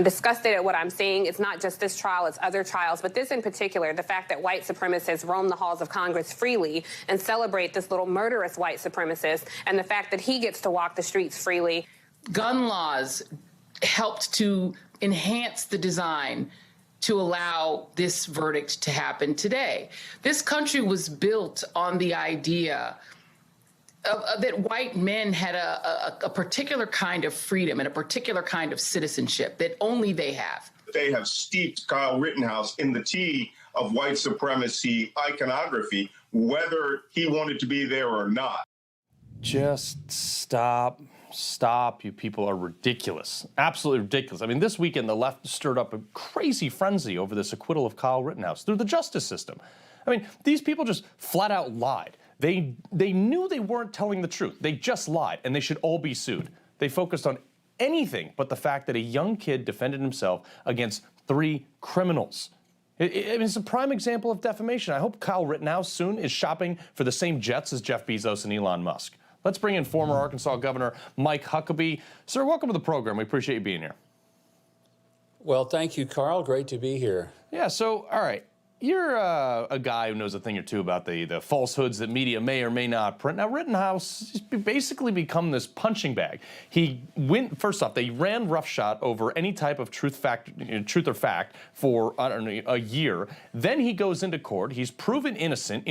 I'm disgusted at what I'm seeing. It's not just this trial, it's other trials, but this in particular, the fact that white supremacists roam the halls of Congress freely and celebrate this little murderous white supremacist, and the fact that he gets to walk the streets freely. Gun laws helped to enhance the design to allow this verdict to happen today. This country was built on the idea that white men had a particular kind of freedom and a particular kind of citizenship that only they have. They have steeped Kyle Rittenhouse in the tea of white supremacy iconography, whether he wanted to be there or not. Just stop. Stop. You people are ridiculous. Absolutely ridiculous. I mean, this weekend, the left stirred up a crazy frenzy over this acquittal of Kyle Rittenhouse through the justice system. I mean, these people just flat out lied. They knew they weren't telling the truth. They just lied, and they should all be sued. They focused on anything but the fact that a young kid defended himself against 3 criminals. It's a prime example of defamation. I hope Kyle Rittenhouse soon is shopping for the same jets as Jeff Bezos and Elon Musk. Let's bring in former Arkansas Governor Mike Huckabee. Sir, welcome to the program. We appreciate you being here. Well, thank you, Carl. Great to be here. Yeah, so, all right. You're a guy who knows a thing or two about the falsehoods that media may or may not print. Now, Rittenhouse has basically become this punching bag. He went, first off, they ran roughshod over any type of truth or fact for, I don't know, a year. Then he goes into court. He's proven innocent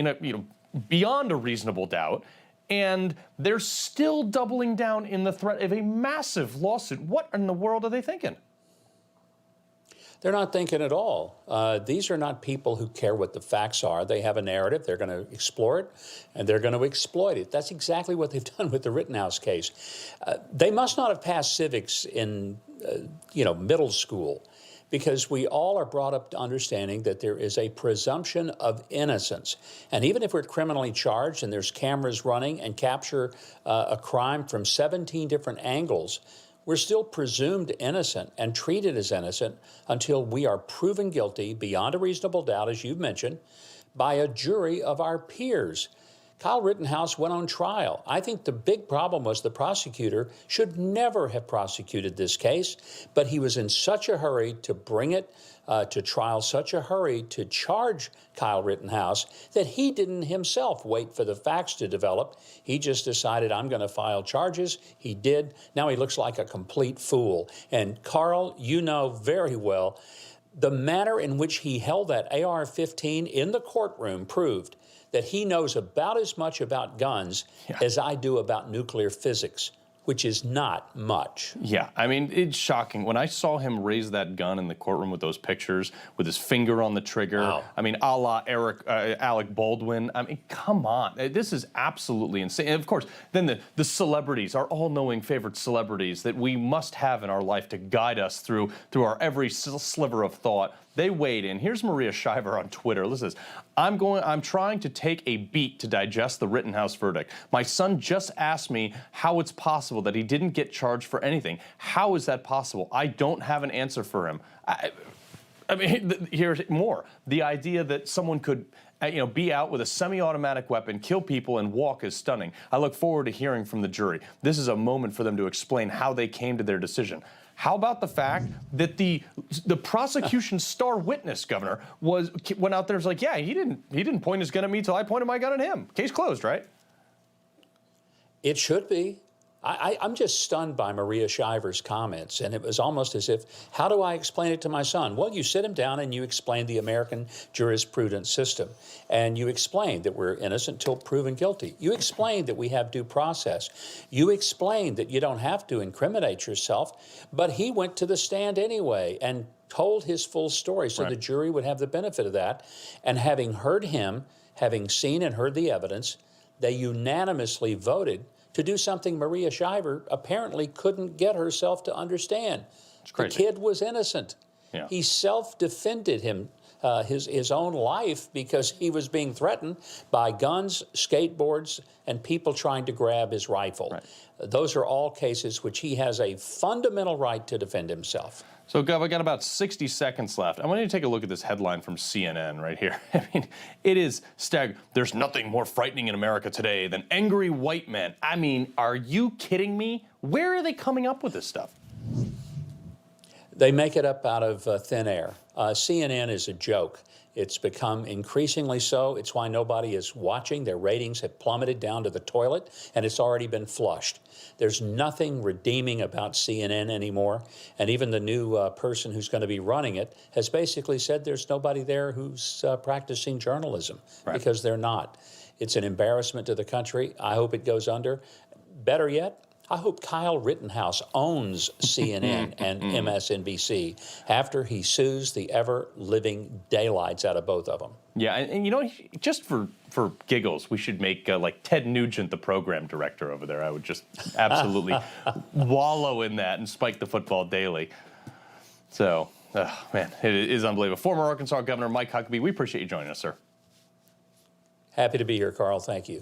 beyond a reasonable doubt. And they're still doubling down in the threat of a massive lawsuit. What in the world are they thinking? They're not thinking at all. These are not people who care what the facts are. They have a narrative. They're going to explore it, and they're going to exploit it. That's exactly what they've done with the Rittenhouse case. They must not have passed civics in, middle school, because we all are brought up to understanding that there is a presumption of innocence. And even if we're criminally charged and there's cameras running and capture a crime from 17 different angles, we're still presumed innocent and treated as innocent until we are proven guilty beyond a reasonable doubt, as you've mentioned, by a jury of our peers. Kyle Rittenhouse went on trial. I think the big problem was the prosecutor should never have prosecuted this case, but he was in such a hurry to bring it to trial, such a hurry to charge Kyle Rittenhouse, that he didn't himself wait for the facts to develop. He just decided, I'm going to file charges. He did. Now he looks like a complete fool. And Carl, you know very well, the manner in which he held that AR-15 in the courtroom proved that he knows about as much about guns as I do about nuclear physics, which is not much. Yeah, I mean, it's shocking. When I saw him raise that gun in the courtroom with those pictures, with his finger on the trigger, wow. I mean, a la Alec Baldwin, I mean, come on. This is absolutely insane. And of course, then the celebrities, our all-knowing favorite celebrities that we must have in our life to guide us through our every sliver of thought, they weighed in. Here's Maria Shriver on Twitter. Listen to this. I'm trying to take a beat to digest the Rittenhouse verdict. My son just asked me how it's possible that he didn't get charged for anything. How is that possible? I don't have an answer for him. I mean, here's more. The idea that someone could be out with a semi-automatic weapon, kill people, and walk is stunning. I look forward to hearing from the jury. This is a moment for them to explain how they came to their decision. How about the fact that the prosecution's star witness, Governor, went out there and was like, yeah, he didn't point his gun at me till I pointed my gun at him. Case closed, right? It should be. I'm just stunned by Maria Shriver's comments, and it was almost as if, how do I explain it to my son? Well, you sit him down and you explain the American jurisprudence system, and you explain that we're innocent till proven guilty. You explain that we have due process. You explain that you don't have to incriminate yourself, but he went to the stand anyway and told his full story, so the jury would have the benefit of that. And having heard him, having seen and heard the evidence, they unanimously voted to do something Maria Shriver apparently couldn't get herself to understand. The kid was innocent. Yeah. He self-defended his own life because he was being threatened by guns, skateboards, and people trying to grab his rifle. Right. Those are all cases which he has a fundamental right to defend himself. So, Gov, I got about 60 seconds left. I want you to take a look at this headline from CNN right here. I mean, it is staggering. There's nothing more frightening in America today than angry white men. I mean, are you kidding me? Where are they coming up with this stuff? They make it up out of thin air. CNN is a joke. It's become increasingly so. It's why nobody is watching. Their ratings have plummeted down to the toilet, and it's already been flushed. There's nothing redeeming about CNN anymore. And even the new person who's going to be running it has basically said there's nobody there who's practicing journalism, because they're not. It's an embarrassment to the country. I hope it goes under. Better yet, I hope Kyle Rittenhouse owns CNN and MSNBC after he sues the ever-living daylights out of both of them. Yeah, and you know, just for giggles, we should make like Ted Nugent the program director over there. I would just absolutely wallow in that and spike the football daily. So, man, it is unbelievable. Former Arkansas Governor Mike Huckabee, we appreciate you joining us, sir. Happy to be here, Carl. Thank you.